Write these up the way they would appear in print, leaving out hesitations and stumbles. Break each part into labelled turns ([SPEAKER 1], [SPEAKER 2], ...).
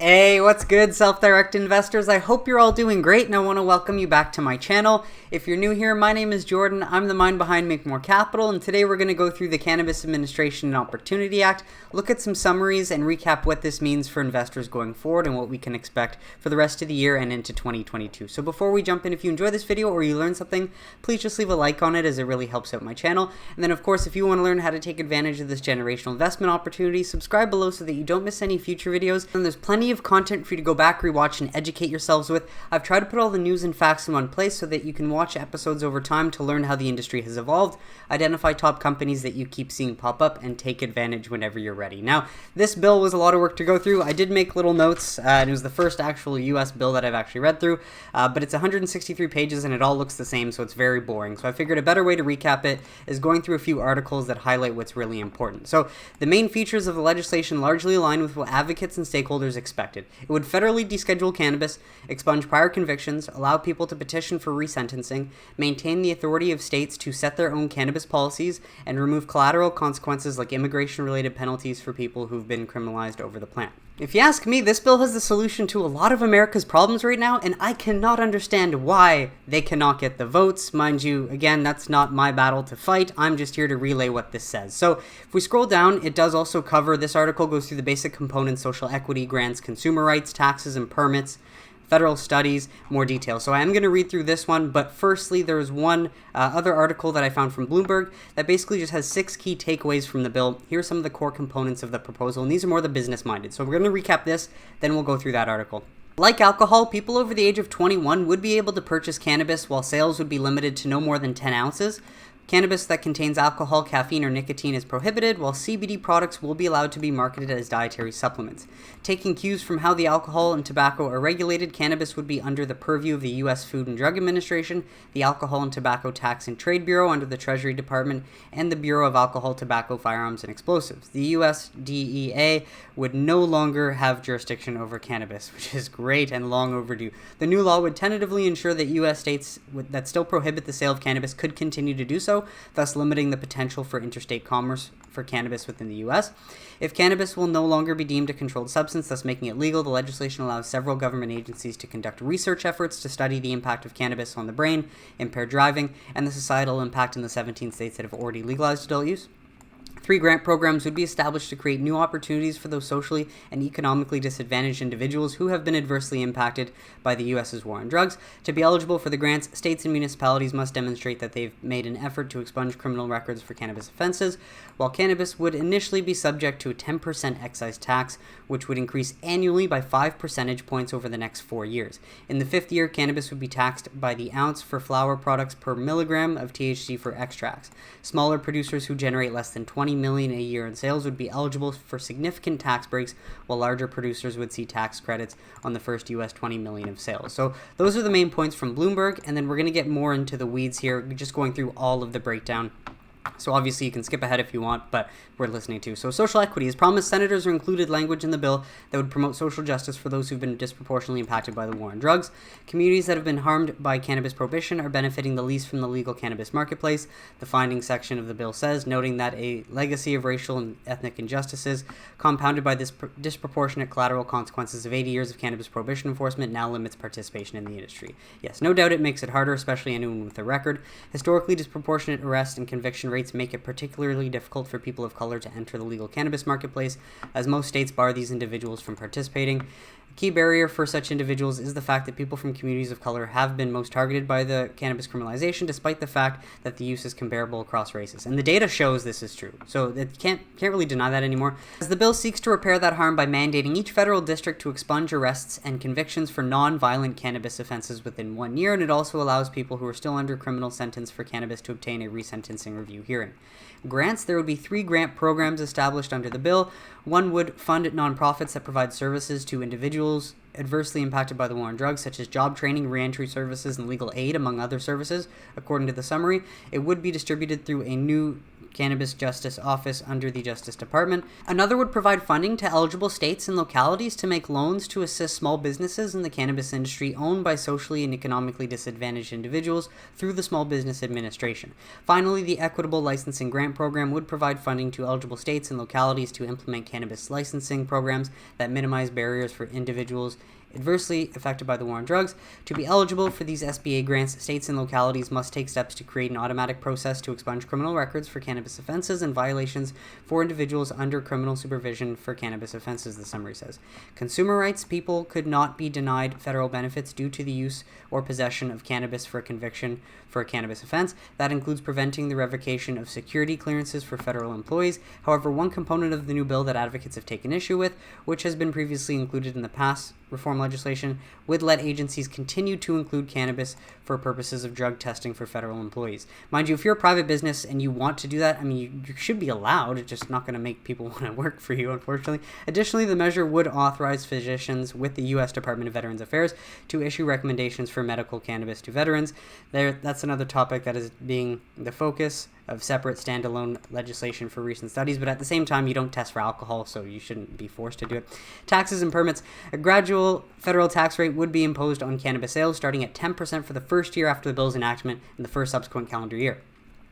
[SPEAKER 1] Hey, what's good, self-direct investors? I hope you're all doing great, and I want to welcome you back to my channel. If you're new here, my name is Jordan. I'm the mind behind Make More Capital, and today we're going to go through the Cannabis Administration and Opportunity Act, look at some summaries, and recap what this means for investors going forward and what we can expect for the rest of the year and into 2022. So before we jump in, if you enjoy this video or you learn something, please just leave a like on it as it really helps out my channel. And then, of course, if you want to learn how to take advantage of this generational investment opportunity, subscribe below so that you don't miss any future videos. And there's plenty of content for you to go back, rewatch, and educate yourselves with. I've tried to put all the news and facts in one place so that you can watch episodes over time to learn how the industry has evolved, identify top companies that you keep seeing pop up, and take advantage whenever you're ready. Now, this bill was a lot of work to go through. I did make little notes, and it was the first actual US bill that I've actually read through, but it's 163 pages and it all looks the same, so it's very boring. So I figured a better way to recap it is going through a few articles that highlight what's really important. So the main features of the legislation largely align with what advocates and stakeholders expected. It would federally deschedule cannabis, expunge prior convictions, allow people to petition for resentencing, maintain the authority of states to set their own cannabis policies, and remove collateral consequences like immigration-related penalties for people who've been criminalized over the plant. If you ask me, this bill has the solution to a lot of America's problems right now, and I cannot understand why they cannot get the votes. Mind you, again, that's not my battle to fight. I'm just here to relay what this says. So if we scroll down, it does also cover, this article goes through the basic components: social equity, grants, consumer rights, taxes and permits, federal studies, more detail. So I am going to read through this one, but firstly, there's one other article that I found from Bloomberg that basically just has 6 key takeaways from the bill. Here are some of the core components of the proposal, and these are more the business-minded. So we're going to recap this, then we'll go through that article. Like alcohol, people over the age of 21 would be able to purchase cannabis, while sales would be limited to no more than 10 ounces. Cannabis that contains alcohol, caffeine, or nicotine is prohibited, while CBD products will be allowed to be marketed as dietary supplements. Taking cues from how the alcohol and tobacco are regulated, cannabis would be under the purview of the U.S. Food and Drug Administration, the Alcohol and Tobacco Tax and Trade Bureau under the Treasury Department, and the Bureau of Alcohol, Tobacco, Firearms, and Explosives. The USDEA would no longer have jurisdiction over cannabis, which is great and long overdue. The new law would tentatively ensure that U.S. states that still prohibit the sale of cannabis could continue to do so, thus limiting the potential for interstate commerce for cannabis within the U.S. If cannabis will no longer be deemed a controlled substance, thus making it legal, the legislation allows several government agencies to conduct research efforts to study the impact of cannabis on the brain, impaired driving, and the societal impact in the 17 states that have already legalized adult use. 3 grant programs would be established to create new opportunities for those socially and economically disadvantaged individuals who have been adversely impacted by the U.S.'s war on drugs. To be eligible for the grants, states and municipalities must demonstrate that they've made an effort to expunge criminal records for cannabis offenses, while cannabis would initially be subject to a 10% excise tax, which would increase annually by 5 percentage points over the next 4 years. In the 5th year, cannabis would be taxed by the ounce for flower products per milligram of THC for extracts. Smaller producers who generate less than $20 million a year in sales would be eligible for significant tax breaks, while larger producers would see tax credits on the first US $20 million of sales. So those are the main points from Bloomberg, and then we're going to get more into the weeds here, just going through all of the breakdown. So obviously you can skip ahead if you want, but we're listening to. So social equity. As promised, senators are included language in the bill that would promote social justice for those who've been disproportionately impacted by the war on drugs. Communities that have been harmed by cannabis prohibition are benefiting the least from the legal cannabis marketplace. The findings section of the bill says, noting that a legacy of racial and ethnic injustices compounded by this disproportionate collateral consequences of 80 years of cannabis prohibition enforcement now limits participation in the industry. Yes, no doubt it makes it harder, especially anyone with a record. Historically, disproportionate arrest and conviction rates make it particularly difficult for people of color to enter the legal cannabis marketplace, as most states bar these individuals from participating. A key barrier for such individuals is the fact that people from communities of color have been most targeted by the cannabis criminalization, despite the fact that the use is comparable across races. And the data shows this is true, so it can't really deny that anymore. As the bill seeks to repair that harm by mandating each federal district to expunge arrests and convictions for non-violent cannabis offenses within 1 year, and it also allows people who are still under criminal sentence for cannabis to obtain a resentencing review hearing. Grants. There would be 3 grant programs established under the bill. One would fund nonprofits that provide services to individuals adversely impacted by the war on drugs, such as job training, reentry services, and legal aid, among other services. According to the summary, it would be distributed through a new Cannabis Justice Office under the Justice Department. Another would provide funding to eligible states and localities to make loans to assist small businesses in the cannabis industry owned by socially and economically disadvantaged individuals through the Small Business Administration. Finally, the Equitable Licensing Grant Program would provide funding to eligible states and localities to implement cannabis licensing programs that minimize barriers for individuals adversely affected by the war on drugs. To be eligible for these SBA grants, states and localities must take steps to create an automatic process to expunge criminal records for cannabis offenses and violations for individuals under criminal supervision for cannabis offenses, the summary says. Consumer rights: people could not be denied federal benefits due to the use or possession of cannabis for a conviction for a cannabis offense. That includes preventing the revocation of security clearances for federal employees. However, one component of the new bill that advocates have taken issue with, which has been previously included in the past reform legislation, would let agencies continue to include cannabis for purposes of drug testing for federal employees. Mind you, if you're a private business and you want to do that, I mean, you should be allowed. It's just not going to make people want to work for you, unfortunately. Additionally, the measure would authorize physicians with the U.S. Department of Veterans Affairs to issue recommendations for medical cannabis to veterans. That's another topic that is being the focus of separate standalone legislation for recent studies, but at the same time, you don't test for alcohol, so you shouldn't be forced to do it. Taxes and permits. A gradual federal tax rate would be imposed on cannabis sales, starting at 10% for the first year after the bill's enactment and the first subsequent calendar year.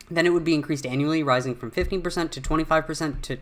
[SPEAKER 1] Then it would be increased annually, rising from 15% to 25% to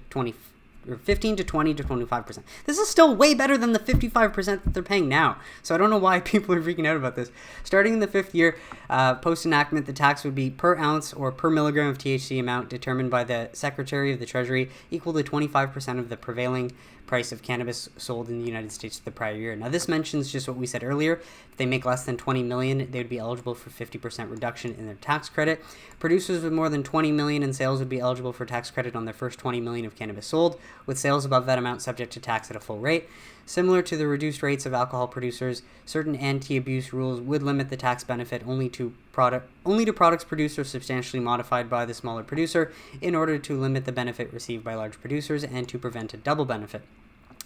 [SPEAKER 1] 15 to 20 to 25%. This is still way better than the 55% that they're paying now. So I don't know why people are freaking out about this. Starting in the fifth year post-enactment, the tax would be per ounce or per milligram of THC amount determined by the Secretary of the Treasury, equal to 25% of the prevailing price of cannabis sold in the United States the prior year. Now, this mentions just what we said earlier. If they make less than $20 million, they would be eligible for 50% reduction in their tax credit. Producers with more than $20 million in sales would be eligible for tax credit on their first $20 million of cannabis sold, with sales above that amount subject to tax at a full rate. Similar to the reduced rates of alcohol producers, certain anti-abuse rules would limit the tax benefit only to products produced or substantially modified by the smaller producer, in order to limit the benefit received by large producers and to prevent a double benefit.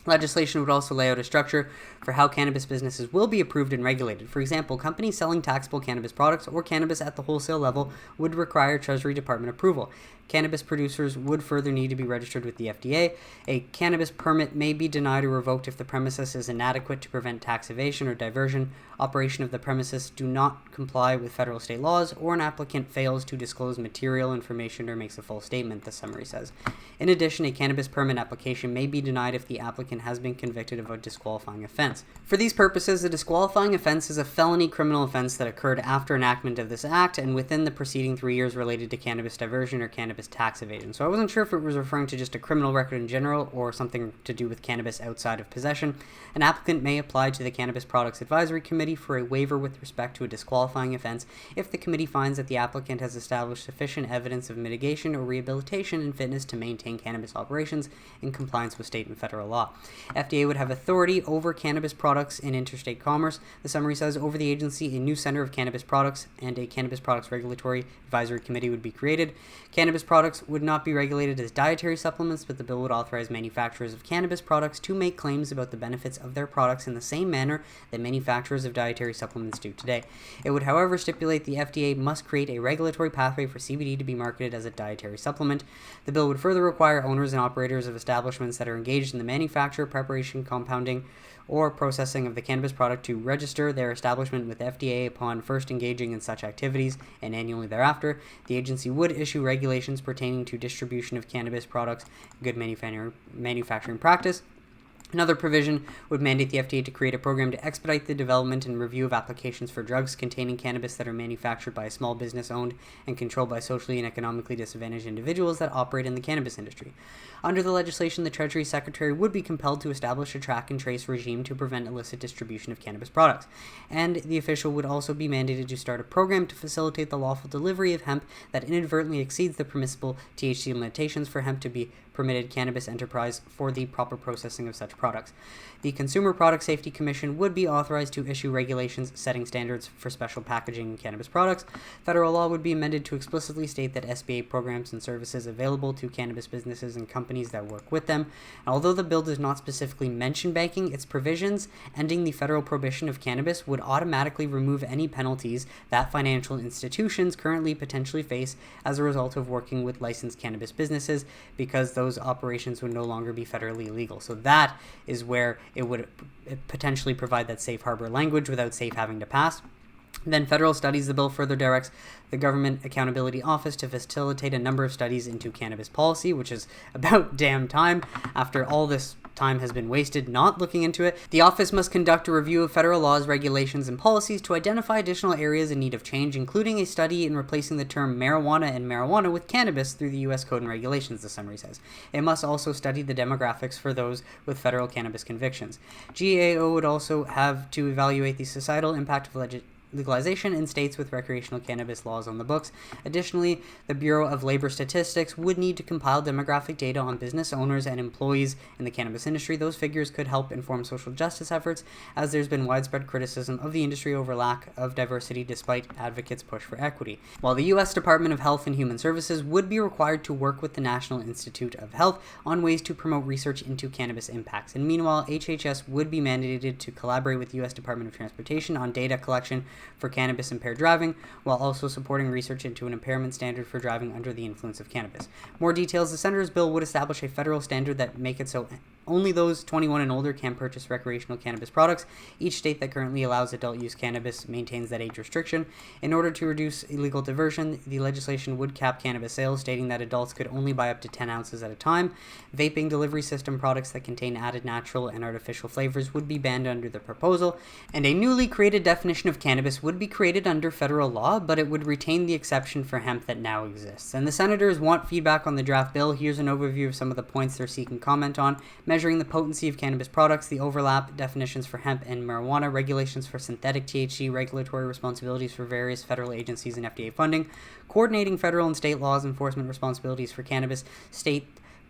[SPEAKER 1] Legislation would also lay out a structure for how cannabis businesses will be approved and regulated. For example, companies selling taxable cannabis products or cannabis at the wholesale level would require Treasury Department approval. Cannabis producers would further need to be registered with the FDA. A cannabis permit may be denied or revoked if the premises is inadequate to prevent tax evasion or diversion, operation of the premises do not comply with federal or state laws, or an applicant fails to disclose material information or makes a false statement, the summary says. In addition, a cannabis permit application may be denied if the applicant has been convicted of a disqualifying offense. For these purposes, a disqualifying offense is a felony criminal offense that occurred after enactment of this act and within the preceding 3 years related to cannabis diversion or cannabis tax evasion. So I wasn't sure if it was referring to just a criminal record in general or something to do with cannabis outside of possession. An applicant may apply to the Cannabis Products Advisory Committee for a waiver with respect to a disqualifying offense if the committee finds that the applicant has established sufficient evidence of mitigation or rehabilitation and fitness to maintain cannabis operations in compliance with state and federal law. FDA would have authority over cannabis products in interstate commerce. The summary says, over the agency, a new Center of Cannabis Products and a Cannabis Products Regulatory Advisory Committee would be created. Cannabis products would not be regulated as dietary supplements, but the bill would authorize manufacturers of cannabis products to make claims about the benefits of their products in the same manner that manufacturers of dietary supplements do today. It would, however, stipulate the FDA must create a regulatory pathway for CBD to be marketed as a dietary supplement. The bill would further require owners and operators of establishments that are engaged in the manufacture, preparation, compounding, or processing of the cannabis product to register their establishment with FDA upon first engaging in such activities, and annually thereafter. The agency would issue regulations pertaining to distribution of cannabis products, good manufacturing practice. Another provision would mandate the FDA to create a program to expedite the development and review of applications for drugs containing cannabis that are manufactured by a small business owned and controlled by socially and economically disadvantaged individuals that operate in the cannabis industry. Under the legislation, the Treasury Secretary would be compelled to establish a track and trace regime to prevent illicit distribution of cannabis products, and the official would also be mandated to start a program to facilitate the lawful delivery of hemp that inadvertently exceeds the permissible THC limitations for hemp to be permitted cannabis enterprise for the proper processing of such products. The Consumer Product Safety Commission would be authorized to issue regulations setting standards for special packaging cannabis products. Federal law would be amended to explicitly state that SBA programs and services available to cannabis businesses and companies that work with them. And although the bill does not specifically mention banking, its provisions ending the federal prohibition of cannabis would automatically remove any penalties that financial institutions currently potentially face as a result of working with licensed cannabis businesses, because those operations would no longer be federally legal. So that is where it would potentially provide that safe harbor language without SAFE having to pass. Then federal studies. The bill further directs the Government Accountability Office to facilitate a number of studies into cannabis policy, which is about damn time after all this time has been wasted not looking into it. The office must conduct a review of federal laws, regulations, and policies to identify additional areas in need of change, including a study in replacing the term marijuana and marijuana with cannabis through the U.S. Code and Regulations, the summary says. It must also study the demographics for those with federal cannabis convictions. GAO would also have to evaluate the societal impact of legalization in states with recreational cannabis laws on the books. Additionally, the Bureau of Labor Statistics would need to compile demographic data on business owners and employees in the cannabis industry. Those figures could help inform social justice efforts, as there's been widespread criticism of the industry over lack of diversity despite advocates' push for equity. While the U.S. Department of Health and Human Services would be required to work with the National Institute of Health on ways to promote research into cannabis impacts. And meanwhile, HHS would be mandated to collaborate with the U.S. Department of Transportation on data collection for cannabis-impaired driving, while also supporting research into an impairment standard for driving under the influence of cannabis. More details. The Senator's bill would establish a federal standard that make it so only those 21 and older can purchase recreational cannabis products. Each state that currently allows adult use cannabis maintains that age restriction. In order to reduce illegal diversion, the legislation would cap cannabis sales, stating that adults could only buy up to 10 ounces at a time. Vaping delivery system products that contain added natural and artificial flavors would be banned under the proposal, and a newly created definition of cannabis would be created under federal law, but it would retain the exception for hemp that now exists. And the senators want feedback on the draft bill. Here's an overview of some of the points they're seeking comment on: measuring the potency of cannabis products, the overlap, definitions for hemp and marijuana, regulations for synthetic THC, regulatory responsibilities for various federal agencies and FDA funding, coordinating federal and state laws, enforcement responsibilities for cannabis, state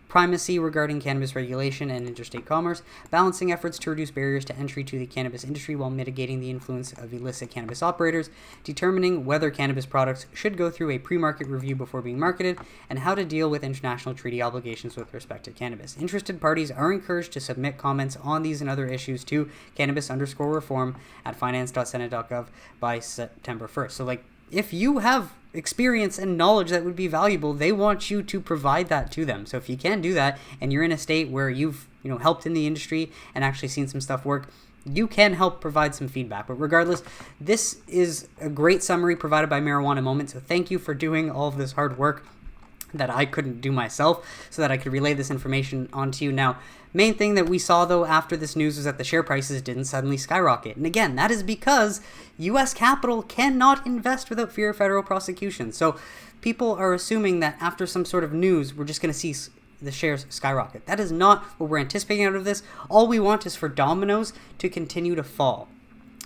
[SPEAKER 1] primacy regarding cannabis regulation and interstate commerce, balancing efforts to reduce barriers to entry to the cannabis industry while mitigating the influence of illicit cannabis operators, determining whether cannabis products should go through a pre-market review before being marketed, and how to deal with international treaty obligations with respect to cannabis. Interested parties are encouraged to submit comments on these and other issues to cannabis_reform at finance.senate.gov by September 1st. So, if you have experience and knowledge that would be valuable, they want you to provide that to them. So if you can't do that, and you're in a state where you've helped in the industry and actually seen some stuff work, you can help provide some feedback. But regardless, this is a great summary provided by Marijuana Moment. So thank you for doing all of this hard work that I couldn't do myself, so that I could relay this information onto you. Now, main thing that we saw, though, after this news was that the share prices didn't suddenly skyrocket. And again, that is because U.S. capital cannot invest without fear of federal prosecution. So people are assuming that after some sort of news, we're just going to see the shares skyrocket. That is not what we're anticipating out of this. All we want is for dominoes to continue to fall.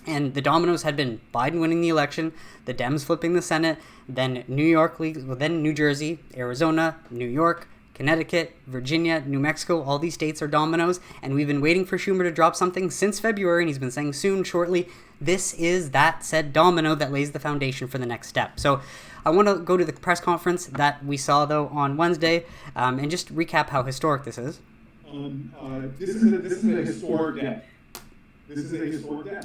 [SPEAKER 1] And the dominoes had been Biden winning the election, the Dems flipping the Senate, then then New Jersey, Arizona, New York, Connecticut, Virginia, New Mexico. All these states are dominoes, and we've been waiting for Schumer to drop something since February, and he's been saying soon, shortly. This is that said domino that lays the foundation for the next step. So I want to go to the press conference that we saw, though, on Wednesday, and just recap how historic this is.
[SPEAKER 2] This is a historic day. This is a historic day.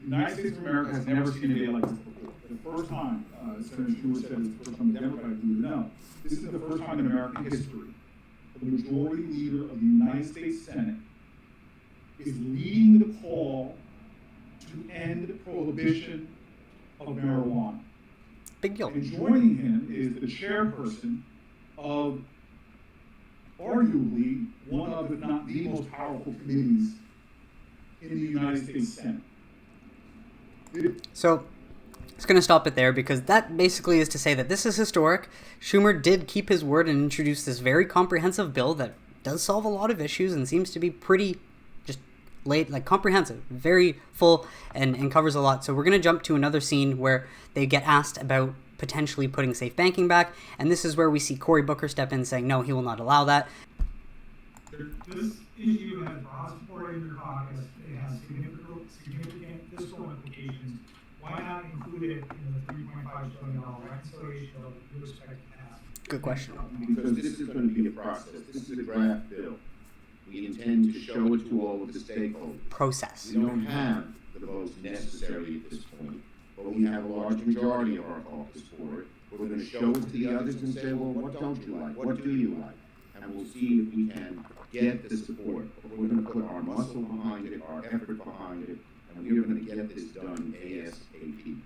[SPEAKER 2] The United States of America has never seen a day like this before. The first time, Senator Schumer said it's the first time the Democrats do it. No, this is the first time in American history the majority leader of the United States Senate is leading the call to end prohibition of marijuana.
[SPEAKER 1] Big deal.
[SPEAKER 2] And joining him is the chairperson of arguably one of, if not the most powerful committees in the United States Senate.
[SPEAKER 1] So it's going to stop it there, because that basically is to say that this is historic. Schumer did keep his word and introduce this very comprehensive bill that does solve a lot of issues and seems to be pretty just comprehensive, very full, and covers a lot. So we're going to jump to another scene where they get asked about potentially putting safe banking back. And this is where we see Cory Booker step in saying, no, he will not allow that.
[SPEAKER 3] This issue has broad support in your caucus. It has significant fiscal implications. Why not include it in the $3.5 trillion reconciliation bill that you expect to pass?
[SPEAKER 1] Good question.
[SPEAKER 4] Because this is going to be a process. This is a draft bill. We intend to show it to all of the stakeholders.
[SPEAKER 1] Process.
[SPEAKER 4] We don't have the votes necessary at this point, but we have a large majority of our caucus for it. We're going to show it to the others and say, well, what don't you like? What do you like? And we'll see if we can get the support. But we're going to put our muscle behind it, our effort behind it, and we're going to get this done ASAP.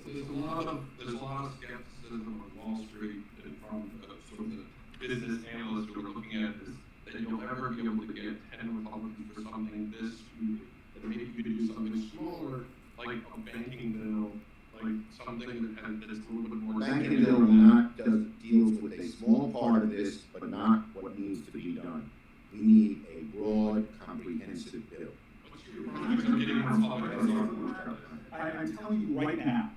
[SPEAKER 5] There's a lot of skepticism on Wall Street and from sort of the business analysts who are looking at this, that you'll ever be able to get 10 Republicans for something this stupid. That maybe you could do something smaller, like a banking bill, like something that's a little bit more.
[SPEAKER 4] Banking bill deals with a small part of this, but not what needs to be done. We need a broad, comprehensive bill.
[SPEAKER 2] I'm telling you right now,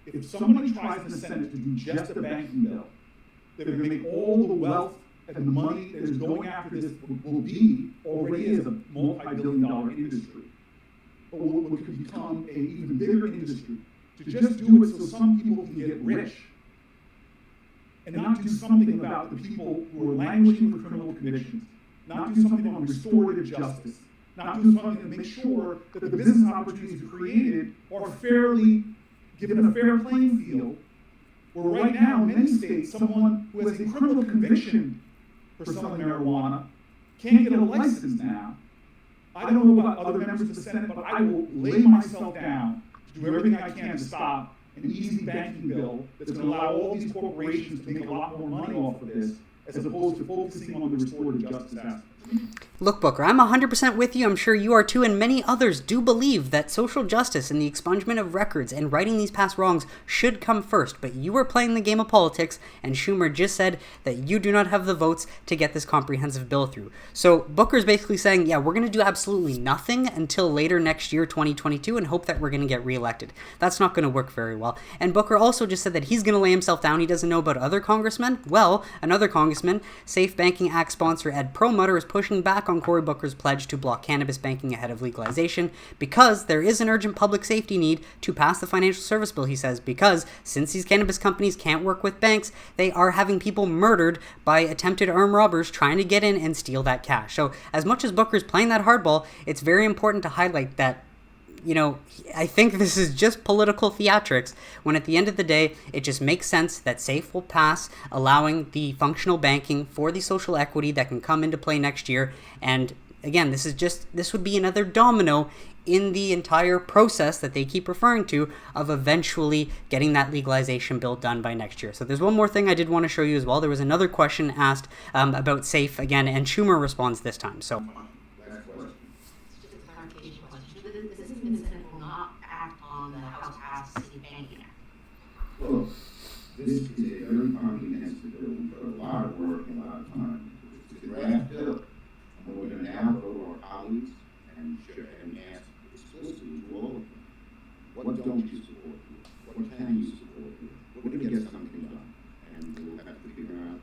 [SPEAKER 2] if somebody tries in the Senate to do just a banking bill, they're going to make all the wealth and the money that is going after this will be already is a multi-billion-dollar industry, but what could become an even bigger industry. To just do it so some people can get rich and not do something about the people who are languishing for criminal convictions, not do something on restorative justice, not do something to make sure that the business opportunities created are fairly given a fair playing field, where right now in many states, someone who has a criminal conviction for selling marijuana can't get a license now. I don't know about other members of the Senate, but I will lay myself down to do everything I can to stop an easy banking bill that's going to allow all these corporations to make a lot more money off of this, as opposed to focusing on the restorative justice aspect.
[SPEAKER 1] Look, Booker, I'm 100% with you. I'm sure you are too, and many others do believe that social justice and the expungement of records and righting these past wrongs should come first. But you are playing the game of politics, and Schumer just said that you do not have the votes to get this comprehensive bill through. So Booker's basically saying, yeah, we're going to do absolutely nothing until later next year, 2022, and hope that we're going to get reelected. That's not going to work very well. And Booker also just said that he's going to lay himself down. He doesn't know about other congressmen. Well, another congressman, Safe Banking Act sponsor Ed Perlmutter, is pushing back on Cory Booker's pledge to block cannabis banking ahead of legalization because there is an urgent public safety need to pass the financial service bill, he says, because since these cannabis companies can't work with banks, they are having people murdered by attempted armed robbers trying to get in and steal that cash. So as much as Booker's playing that hardball, it's very important to highlight that, you know, I think this is just political theatrics when at the end of the day, it just makes sense that SAFE will pass, allowing the functional banking for the social equity that can come into play next year. And again, this would be another domino in the entire process that they keep referring to of eventually getting that legalization bill done by next year. So there's one more thing I did want to show you as well. There was another question asked about SAFE again, and Schumer responds this time. So.
[SPEAKER 4] Well, this is a very comprehensive bill. We put a lot of work and a lot of time. It's a draft bill. And we're going to now go to our colleagues and ask explicitly to all of them, what don't you support here? What can you support here? We're going to get something done. And we'll have to figure out,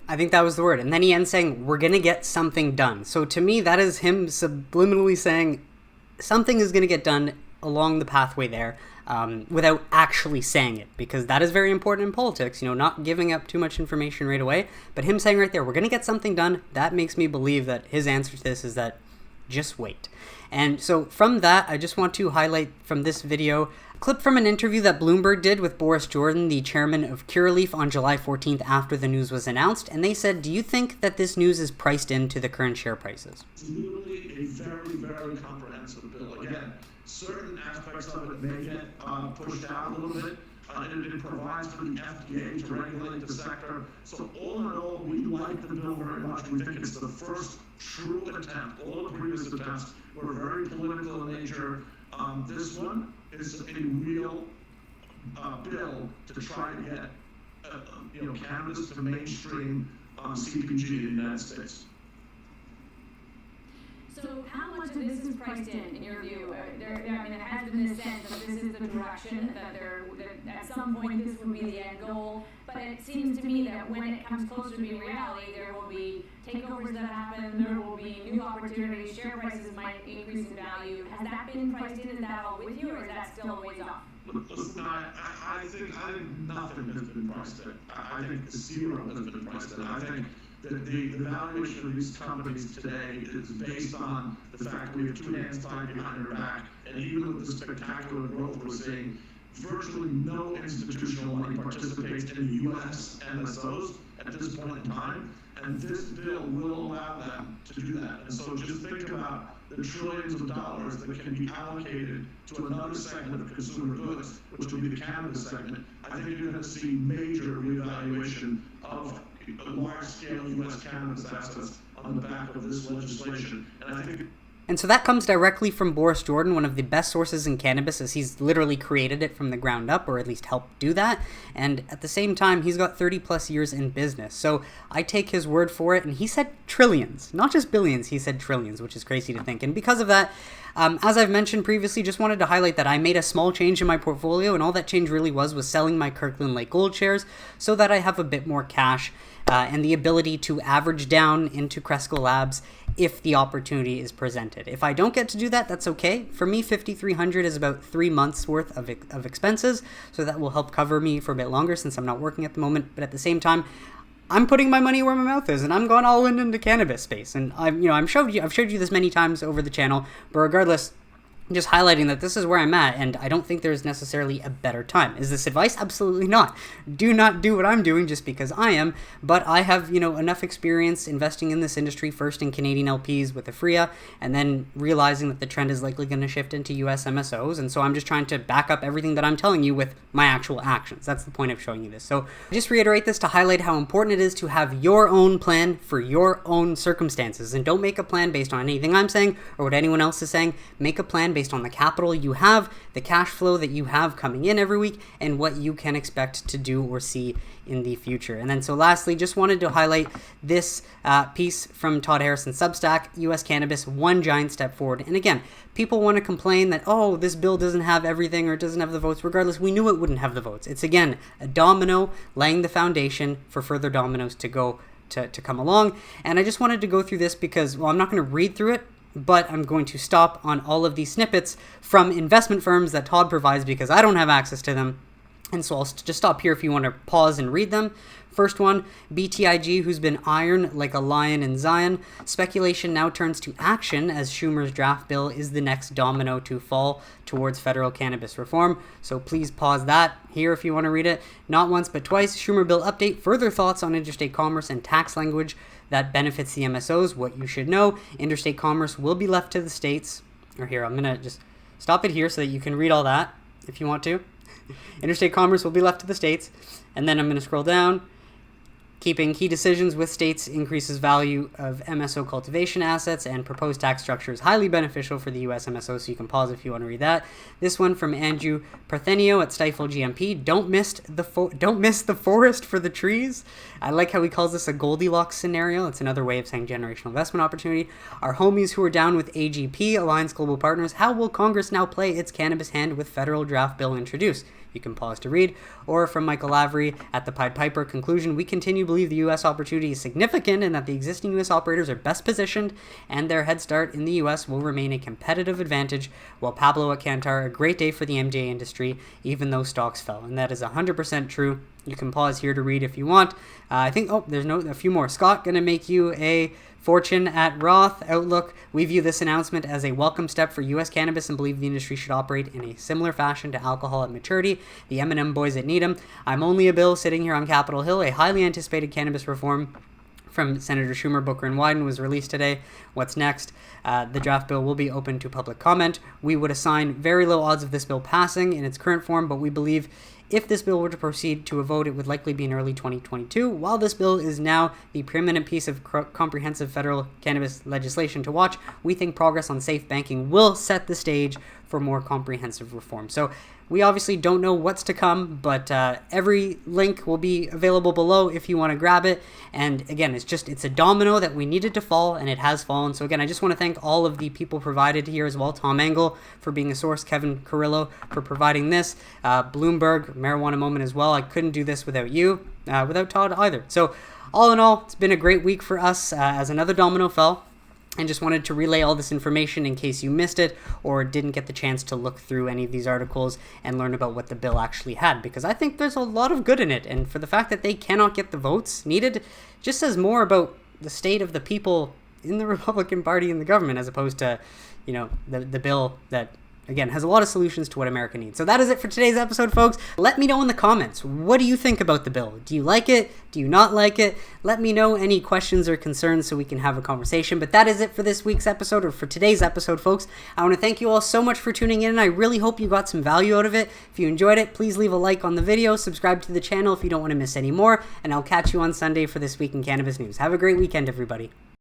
[SPEAKER 1] I think that was the word. And then he ends saying, we're going to get something done. So to me, that is him subliminally saying something is going to get done along the pathway there. Without actually saying it, because that is very important in politics, you know, not giving up too much information right away, but him saying right there, we're going to get something done, that makes me believe that his answer to this is that just wait. And so from that, I just want to highlight from this video a clip from an interview that Bloomberg did with Boris Jordan, the chairman of Curaleaf, on July 14th after the news was announced, and they said, do you think that this news is priced into the current share prices?
[SPEAKER 6] It's literally a very, very comprehensive bill. Again, certain aspects of it may get pushed out a little bit. It provides for the FDA to regulate the sector. So all in all, we like the bill very much. We think it's the first true attempt. All the previous attempts were very political in nature. This one is a real bill to try to get cannabis to mainstream CPG in the United States.
[SPEAKER 7] So how much of this is priced in your view? It has been a sense that this is is the direction, that at some point this would be the end goal. But it seems to me that when it comes closer to being reality, there will be takeovers that happen, there will be new opportunities, share prices might increase in value. Has that been priced in? Is that all with you, or is that still a ways off?
[SPEAKER 6] Listen, I think nothing has been priced in. I think zero has been priced in. I think that the valuation of these companies today is based on the fact that we have two hands tied behind our back, and even with the spectacular growth we're seeing, virtually no institutional money participates in the U.S. MSOs at this point in time, and this bill will allow them to do that. And so just think about the trillions of dollars that can be allocated to another segment of consumer goods, which will be the cannabis segment. I think you're going to see major reevaluation of large-scale U.S. cannabis assets on the back of this legislation. And I think.
[SPEAKER 1] And so that comes directly from Boris Jordan, one of the best sources in cannabis, as he's literally created it from the ground up, or at least helped do that. And at the same time, he's got 30 plus years in business. So I take his word for it. And he said trillions, not just billions. He said trillions, which is crazy to think. And because of that, as I've mentioned previously, just wanted to highlight that I made a small change in my portfolio. And all that change really was selling my Kirkland Lake Gold shares so that I have a bit more cash and the ability to average down into Cresco Labs if the opportunity is presented. If I don't get to do that, that's okay. For me, $5,300 is about 3 months worth of expenses, so that will help cover me for a bit longer since I'm not working at the moment. But at the same time, I'm putting my money where my mouth is, and I'm going all in into cannabis space. And I've showed you this many times over the channel, but regardless, just highlighting that this is where I'm at, and I don't think there's necessarily a better time. Is this advice? Absolutely not. Do not do what I'm doing just because I am, but I have, enough experience investing in this industry, first in Canadian LPs with Afria, and then realizing that the trend is likely going to shift into US MSOs, and so I'm just trying to back up everything that I'm telling you with my actual actions. That's the point of showing you this. So just reiterate this to highlight how important it is to have your own plan for your own circumstances, and don't make a plan based on anything I'm saying or what anyone else is saying. Make a plan based on the capital you have, the cash flow that you have coming in every week, and what you can expect to do or see in the future. And then so lastly, just wanted to highlight this piece from Todd Harrison Substack, US Cannabis, one giant step forward. And again, people want to complain that, oh, this bill doesn't have everything or it doesn't have the votes. Regardless, we knew it wouldn't have the votes. It's, again, a domino laying the foundation for further dominoes to go to come along. And I just wanted to go through this because, well, I'm not going to read through it, but I'm going to stop on all of these snippets from investment firms that Todd provides because I don't have access to them. And so I'll just stop here if you want to pause and read them. First one, BTIG, who's been iron like a lion in Zion. Speculation now turns to action as Schumer's draft bill is the next domino to fall towards federal cannabis reform. So please pause that here if you want to read it. Not once but twice, Schumer bill update, further thoughts on interstate commerce and tax language that benefits the MSOs. What you should know, interstate commerce will be left to the states. Or here, I'm going to just stop it here so that you can read all that if you want to. Interstate commerce will be left to the states. And then I'm going to scroll down. Keeping key decisions with states increases value of MSO cultivation assets, and proposed tax structure is highly beneficial for the US MSO, so you can pause if you want to read that. This one from Andrew Parthenio at Stifle GMP. Don't miss the forest for the trees. I like how he calls this a Goldilocks scenario. It's another way of saying generational investment opportunity. Our homies who are down with AGP, Alliance Global Partners. How will Congress now play its cannabis hand with federal draft bill introduced? You can pause to read. Or from Michael Lavery at the Pied Piper, conclusion, we continue to believe the U.S. opportunity is significant and that the existing U.S. operators are best positioned and their head start in the U.S. will remain a competitive advantage, while Pablo at Kantar, a great day for the MJ industry, even though stocks fell. And that is 100% true. You can pause here to read if you want. I think, there's a few more. Scott, going to make you a fortune at Roth. Outlook, we view this announcement as a welcome step for U.S. cannabis and believe the industry should operate in a similar fashion to alcohol at maturity. The M&M boys at Needham. I'm only a bill sitting here on Capitol Hill. A highly anticipated cannabis reform from Senator Schumer, Booker, and Wyden was released today. What's next? The draft bill will be open to public comment. We would assign very low odds of this bill passing in its current form, but we believe If this bill were to proceed to a vote, it would likely be in early 2022. While this bill is now the preeminent piece of comprehensive federal cannabis legislation to watch, we think progress on safe banking will set the stage for more comprehensive reform. So we obviously don't know what's to come, but every link will be available below if you want to grab it. And again, it's a domino that we needed to fall, and it has fallen. So again, I just want to thank all of the people provided here as well. Tom Engel for being a source, Kevin Carrillo for providing this, Bloomberg, Marijuana Moment as well. I couldn't do this without you, without Todd either. So all in all, it's been a great week for us as another domino fell. And just wanted to relay all this information in case you missed it or didn't get the chance to look through any of these articles and learn about what the bill actually had, because I think there's a lot of good in it. And for the fact that they cannot get the votes needed just says more about the state of the people in the Republican Party and the government, as opposed to, the bill that, again, has a lot of solutions to what America needs. So that is it for today's episode, folks. Let me know in the comments, what do you think about the bill? Do you like it? Do you not like it? Let me know any questions or concerns so we can have a conversation. But that is it for this week's episode, or for today's episode, folks. I want to thank you all so much for tuning in, and I really hope you got some value out of it. If you enjoyed it, please leave a like on the video, subscribe to the channel if you don't want to miss any more, and I'll catch you on Sunday for This Week in Cannabis News. Have a great weekend, everybody.